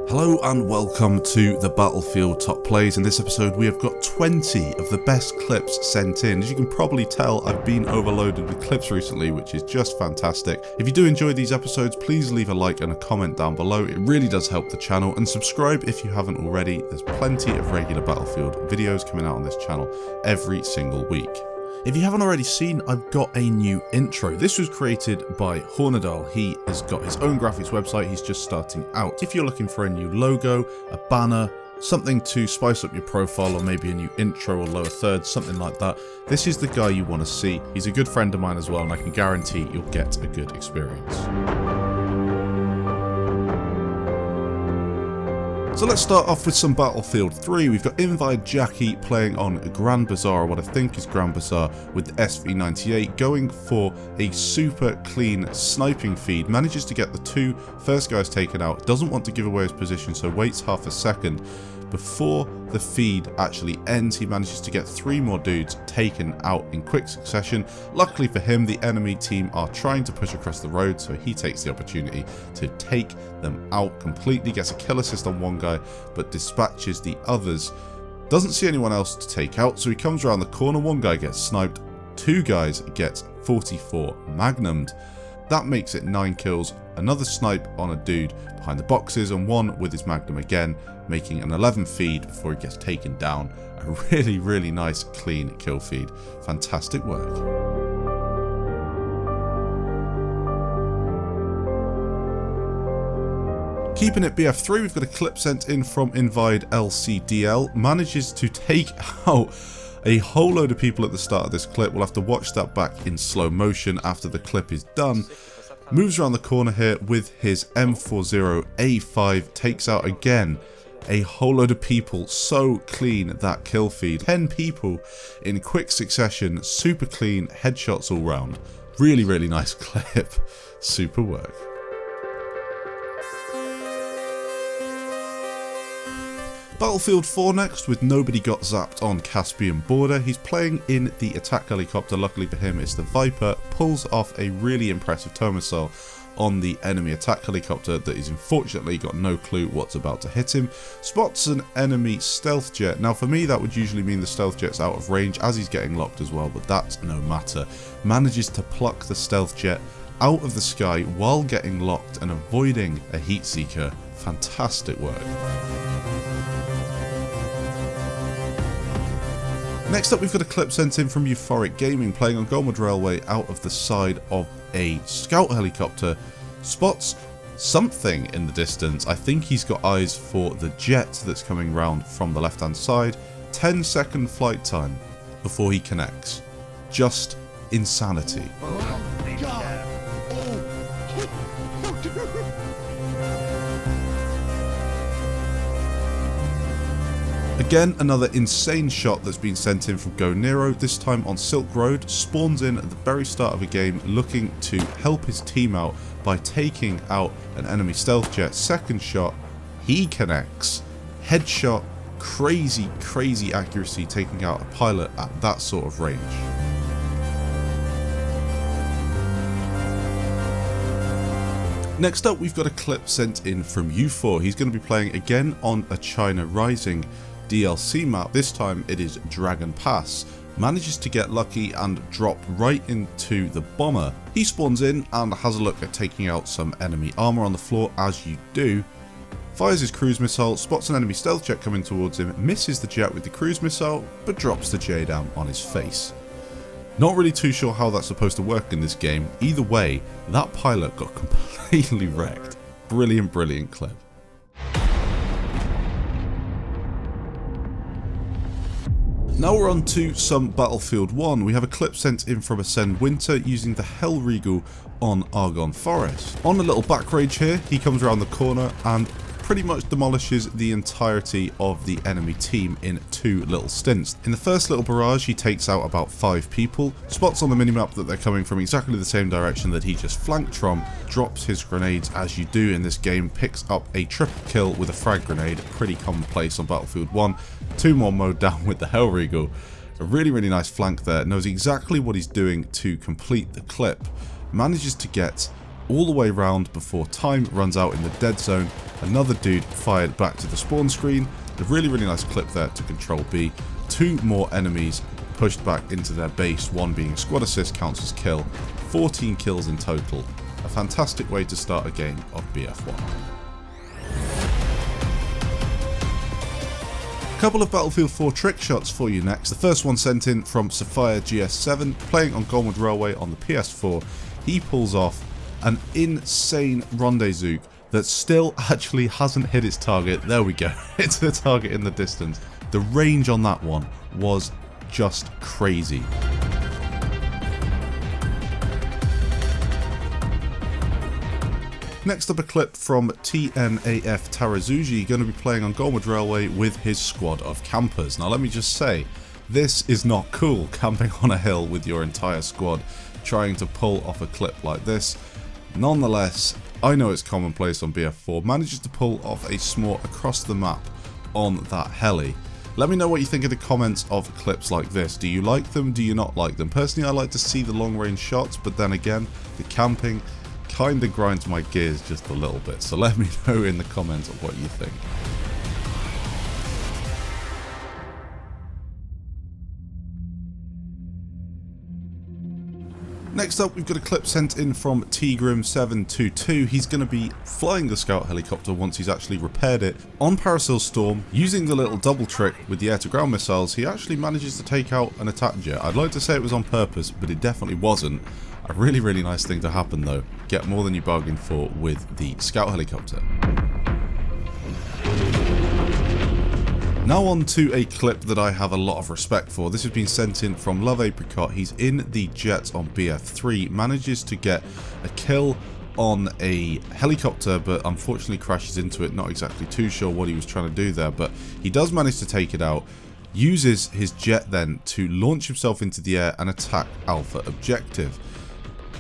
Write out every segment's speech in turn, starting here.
Hello and welcome to the Battlefield Top Plays. In this episode we have got 20 of the best clips sent in. As you can probably tell, I've been overloaded with clips recently, which is just fantastic. If you do enjoy these episodes, please leave a like and a comment down below. It really does help the channel, and subscribe if you haven't already. There's plenty of regular Battlefield videos coming out on this channel every single week. If you haven't already seen, I've got a new intro. This was created by Hornedal. He has got his own graphics website. He's just starting out. If you're looking for a new logo, a banner, something to spice up your profile, or maybe a new intro or lower third, something like that, this is the guy you want to see. He's a good friend of mine as well, and I can guarantee you'll get a good experience. So let's start off with some Battlefield 3. We've got Invid Jackie playing on Grand Bazaar, what I think is Grand Bazaar, with the SV98, going for a super clean sniping feed. Manages to get the two first guys taken out, doesn't want to give away his position, so waits half a second. Before the feed actually ends, he manages to get 3 more dudes taken out in quick succession. Luckily for him, the enemy team are trying to push across the road, so he takes the opportunity to take them out completely, gets a kill assist on one guy, but dispatches the others. Doesn't see anyone else to take out, so he comes around the corner. One guy gets sniped, 2 guys get 44 magnumed. That makes it 9 kills, another snipe on a dude behind the boxes, and 1 with his magnum again, making an 11 feed before he gets taken down. A really nice clean kill feed. Fantastic work. Keeping it BF3, we've got a clip sent in from Invid LCDL. Manages to take out a whole load of people at the start of this clip. We'll have to watch that back in slow motion after the clip is done. Moves around the corner here with his M40A5, takes out again a whole load of people. So clean, that kill feed. 10 people in quick succession, super clean, headshots all round. Really nice clip. Super work. Battlefield 4 next, with Nobody Got Zapped on Caspian border. He's playing in the attack helicopter. Luckily for him, it's the Viper. Pulls off a really impressive tow missile on the enemy attack helicopter that is unfortunately got no clue what's about to hit him. Spots an enemy stealth jet. Now for me, that would usually mean the stealth jet's out of range as he's getting locked as well, but that's no matter. Manages to pluck the stealth jet out of the sky while getting locked and avoiding a heat seeker. Fantastic work. Next up, we've got a clip sent in from euphoricgaming playing on Dogwood Railway out of the side of a scout helicopter. Spots something in the distance. I think he's got eyes for the jet that's coming round from the left hand side. 10-second flight time before he connects. Just insanity. Again, another insane shot that's been sent in from GoNeko, this time on Silk Road. Spawns in at the very start of a game, looking to help his team out by taking out an enemy stealth jet. Second shot, he connects. Headshot, crazy accuracy, taking out a pilot at that sort of range. Next up, we've got a clip sent in from U4. He's going to be playing again on a China Rising DLC map. This time it is Dragon Pass. Manages to get lucky and drop right into the bomber. He spawns in and has a look at taking out some enemy armor on the floor, as you do. Fires his cruise missile, spots an enemy stealth jet coming towards him, misses the jet with the cruise missile, but drops the J down on his face. Not really too sure how that's supposed to work in this game. Either way, that pilot got completely wrecked. Brilliant clip. Now we're on to some Battlefield 1. We have a clip sent in from Ascend Winter using the Hellriegel on Argonne Forest. On a little back rage here, he comes around the corner and pretty much demolishes the entirety of the enemy team in 2 little stints. In the first little barrage, he takes out about 5 people, spots on the minimap that they're coming from exactly the same direction that he just flanked from, drops his grenades as you do in this game, picks up a triple kill with a frag grenade, pretty commonplace on Battlefield 1, 2 more mowed down with the Hellriegel. A really nice flank there, knows exactly what he's doing to complete the clip, manages to get all the way round before time runs out in the dead zone. Another dude fired back to the spawn screen. A really nice clip there to control B. 2 more enemies pushed back into their base, one being squad assist, counts as kill. 14 kills in total. A fantastic way to start a game of BF1. A couple of Battlefield 4 trick shots for you next. The first one sent in from Sapphire GS7, playing on Dogwood Railway on the PS4. He pulls off an insane rendezvous that still actually hasn't hit its target. There we go, it's the target in the distance. The range on that one was just crazy. Next up, a clip from TNAF Tarazuji, going to be playing on Dogwood Railway with his squad of campers. Now let me just say, this is not cool, camping on a hill with your entire squad, trying to pull off a clip like this. Nonetheless, I know it's commonplace on BF4, manages to pull off a smort across the map on that heli. Let me know what you think in the comments of clips like this. Do you like them? Do you not like them? Personally, I like to see the long range shots, but then again, the camping kind of grinds my gears just a little bit. So let me know in the comments of what you think. Next up, we've got a clip sent in from Tgrim722. He's going to be flying the scout helicopter once he's actually repaired it on Parasail Storm. Using the little double trick with the air-to-ground missiles, he actually manages to take out an attack jet. I'd like to say it was on purpose, but it definitely wasn't. A really nice thing to happen though. Get more than you bargained for with the scout helicopter. Now on to a clip that I have a lot of respect for. This has been sent in from Love Apricot. He's in the jets on BF3, manages to get a kill on a helicopter, but unfortunately crashes into it. Not exactly too sure what he was trying to do there, but he does manage to take it out. Uses his jet then to launch himself into the air and attack Alpha objective.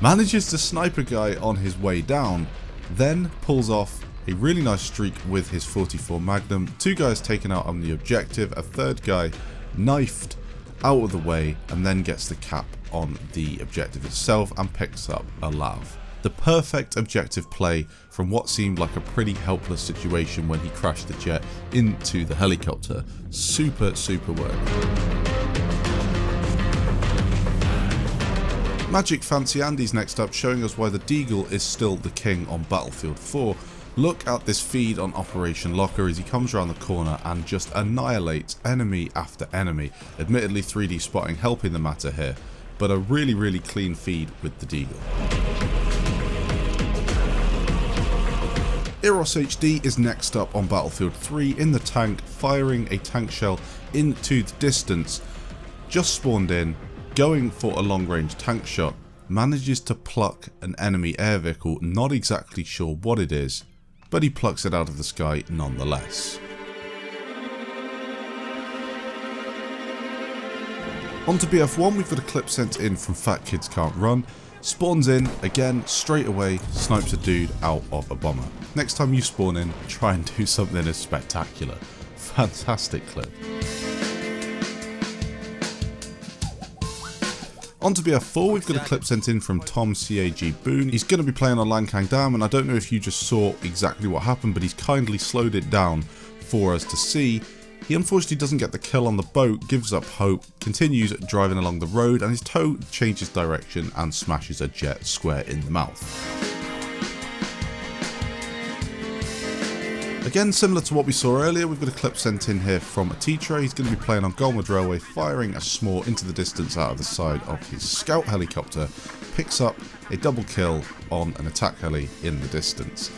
Manages to snipe a guy on his way down, then pulls off a really nice streak with his 44 Magnum. 2 guys taken out on the objective, a 3rd guy knifed out of the way, and then gets the cap on the objective itself and picks up a lav. The perfect objective play from what seemed like a pretty helpless situation when he crashed the jet into the helicopter. Super work. Magic Fancy Andy's next up, showing us why the Deagle is still the king on Battlefield 4. Look at this feed on Operation Locker as he comes around the corner and just annihilates enemy after enemy. Admittedly 3D spotting helping the matter here, but a really clean feed with the Deagle. Eros HD is next up on Battlefield 3 in the tank, firing a tank shell into the distance. Just spawned in, going for a long range tank shot, manages to pluck an enemy air vehicle, not exactly sure what it is, but he plucks it out of the sky nonetheless. On to BF1, we've got a clip sent in from FatKids Can't Run. Spawns in, again, straight away, snipes a dude out of a bomber. Next time you spawn in, try and do something as spectacular. Fantastic clip. On to BF4, we've got a clip sent in from Tom CAG Boone. He's going to be playing on Lankang Dam, and I don't know if you just saw exactly what happened, but he's kindly slowed it down for us to see. He unfortunately doesn't get the kill on the boat, gives up hope, continues driving along the road, and his tow changes direction and smashes a jet square in the mouth. Again, similar to what we saw earlier, we've got a clip sent in here from Teatray. He's going to be playing on Dogwood Railway, firing a s'more into the distance out of the side of his scout helicopter, picks up a double kill on an attack heli in the distance.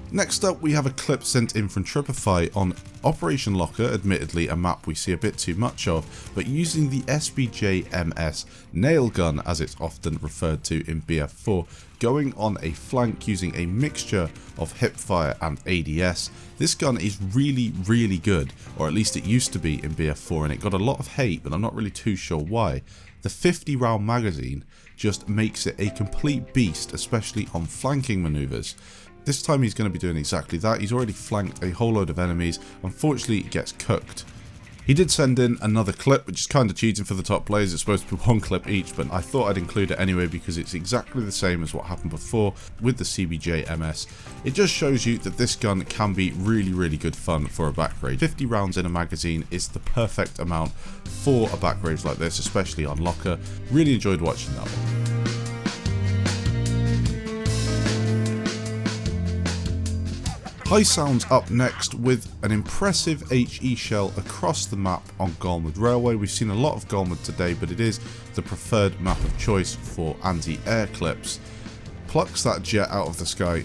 Next up, we have a clip sent in from Tripify on Operation Locker, admittedly a map we see a bit too much of, but using the SBJ-MS nail gun, as it's often referred to in BF4, going on a flank using a mixture of hipfire and ADS. This gun is really good, or at least it used to be in BF4, and it got a lot of hate, but I'm not really too sure why. The 50 round magazine just makes it a complete beast, especially on flanking maneuvers. This time he's going to be doing exactly that. He's already flanked a whole load of enemies. Unfortunately, he gets cooked He did send in another clip, which is kind of cheating for the top players. It's supposed to be one clip each, but I thought I'd include it anyway because it's exactly the same as what happened before with the CBJ MS. It just shows you that this gun can be really, really good fun for a back raid. 50 rounds in a magazine is the perfect amount for a back raid like this, especially on locker. Really enjoyed watching that one. High Sounds up next with an impressive HE shell across the map on Dogwood Railway. We've seen a lot of Dogwood today, but it is the preferred map of choice for anti-air clips. Plucks that jet out of the sky,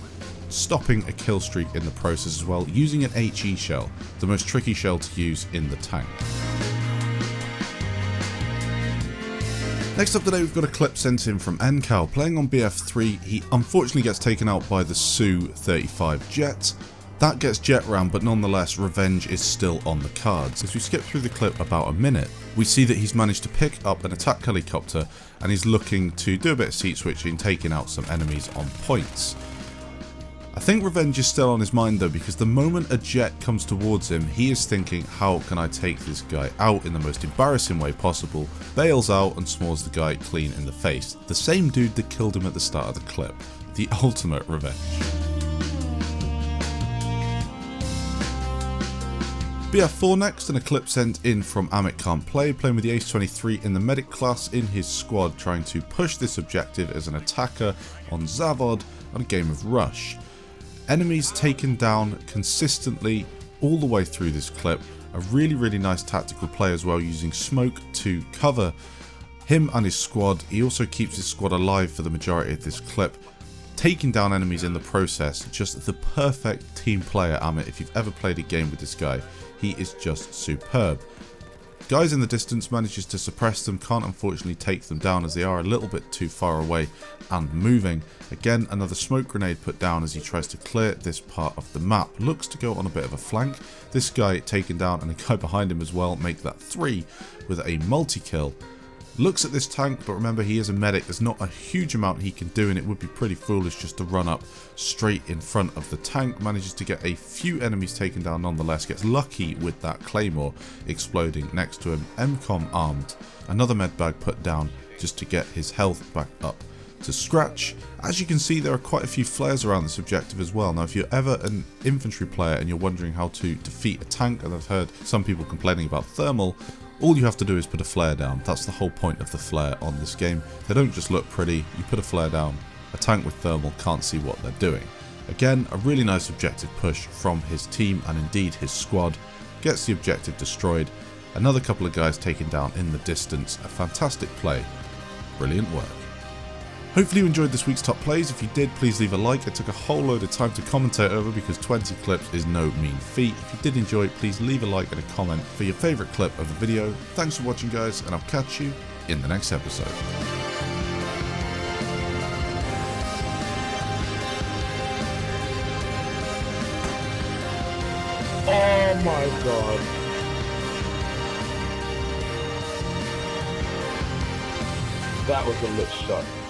stopping a kill streak in the process as well, using an HE shell, the most tricky shell to use in the tank. Next up today, we've got a clip sent in from NCal. Playing on BF3, he unfortunately gets taken out by the Su-35 jet. That gets jet round, but nonetheless, revenge is still on the cards. As we skip through the clip about a minute, we see that he's managed to pick up an attack helicopter and he's looking to do a bit of seat switching, taking out some enemies on points. I think revenge is still on his mind though, because the moment a jet comes towards him, he is thinking, how can I take this guy out in the most embarrassing way possible, bails out and s'mores the guy clean in the face. The same dude that killed him at the start of the clip. The ultimate revenge. BF4 next, and a clip sent in from Amit Can't Play, playing with the Ace 23 in the medic class in his squad, trying to push this objective as an attacker on Zavod on a game of Rush. Enemies taken down consistently all the way through this clip. A really, really nice tactical play as well, using smoke to cover him and his squad. He also keeps his squad alive for the majority of this clip, taking down enemies in the process. Just the perfect team player, Amit. If you've ever played a game with this guy, he is just superb. Guys in the distance manages to suppress them, can't unfortunately take them down as they are a little bit too far away and moving. Again, another smoke grenade put down as he tries to clear this part of the map. Looks to go on a bit of a flank. This guy taken down and a guy behind him as well, make that 3 with a multi-kill. Looks at this tank, but remember he is a medic, there's not a huge amount he can do and it would be pretty foolish just to run up straight in front of the tank. Manages to get a few enemies taken down nonetheless, gets lucky with that claymore exploding next to him. MCOM armed, another med bag put down just to get his health back up to scratch. As you can see, there are quite a few flares around this objective as well. Now if you're ever an infantry player and you're wondering how to defeat a tank, and I've heard some people complaining about thermal, all you have to do is put a flare down. That's the whole point of the flare on this game. They don't just look pretty, you put a flare down, a tank with thermal can't see what they're doing. Again, a really nice objective push from his team and indeed his squad. Gets the objective destroyed. Another couple of guys taken down in the distance. A fantastic play. Brilliant work. Hopefully you enjoyed this week's top plays. If you did, please leave a like. It took a whole load of time to commentate over because 20 clips is no mean feat. If you did enjoy, please leave a like and a comment for your favourite clip of the video. Thanks for watching guys, and I'll catch you in the next episode. Oh my god. That was a lit shot.